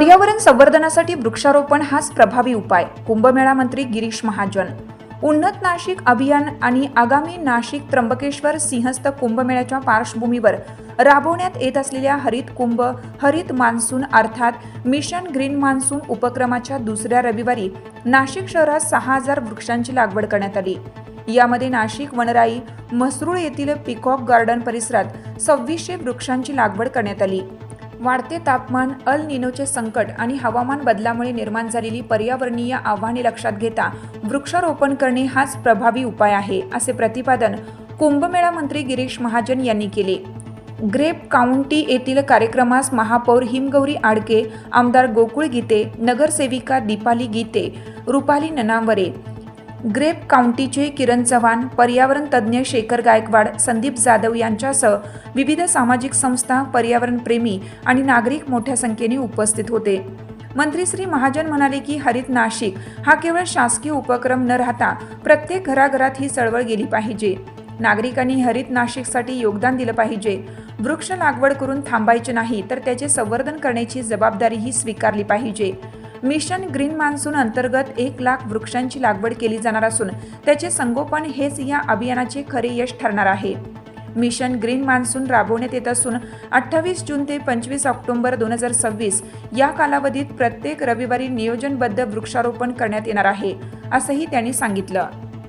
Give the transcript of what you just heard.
पर्यावरण संवर्धनासाठी वृक्षारोपण हाच प्रभावी उपाय. कुंभमेळा मंत्री गिरीश महाजन. उन्नत नाशिक अभियान आणि आगामी नाशिक त्र्यंबकेश्वर सिंहस्थ कुंभमेळ्याच्या पार्श्वभूमीवर राबवण्यात येत असलेल्या हरित कुंभ हरित मान्सून अर्थात मिशन ग्रीन मान्सून उपक्रमाच्या दुसऱ्या रविवारी नाशिक शहरात 6000 वृक्षांची लागवड करण्यात आली. यामध्ये नाशिक वनराई म्हसरूळ येथील पिकॉक गार्डन परिसरात 2600 वृक्षांची लागवड करण्यात आली. वाढते तापमान, अल निनोचे संकट आणि हवामान बदलामुळे निर्माण झालेली पर्यावरणीय आव्हाने लक्षात घेता वृक्षारोपण करणे हाच प्रभावी उपाय आहे, असे प्रतिपादन कुंभमेळा मंत्री गिरीश महाजन यांनी केले. ग्रेप काउंटी येथील कार्यक्रमास महापौर हिमगौरी आडके, आमदार गोकुळ गीते, नगरसेविका दीपाली गीते, रुपाली ननावरे, ग्रेप काउंटीचे किरण चव्हाण, पर्यावरण तज्ज्ञ शेखर गायकवाड, संदीप जाधव यांच्यासह विविध सामाजिक संस्था, पर्यावरण प्रेमी आणि नागरिक मोठ्या संख्येने उपस्थित होते. मंत्री श्री महाजन म्हणाले की हरित नाशिक हा केवळ शासकीय उपक्रम न राहता प्रत्येक घराघरात ही चळवळ गेली पाहिजे. नागरिकांनी हरित नाशिकसाठी योगदान दिलं पाहिजे. वृक्ष लागवड करून थांबायचे नाही, तर त्याचे संवर्धन करण्याची जबाबदारीही स्वीकारली पाहिजे. मिशन ग्रीन मान्सून अंतर्गत 1,00,000 वृक्षांची लागवड केली जाणार असून त्याचे संगोपन हेच या अभियानाचे खरे यश ठरणार आहे. मिशन ग्रीन मान्सून राबवण्यात येत असून 28 जून ते 25 ऑक्टोबर 2026 या कालावधीत प्रत्येक रविवारी नियोजनबद्ध वृक्षारोपण करण्यात येणार आहे, असंही त्यांनी सांगितलं.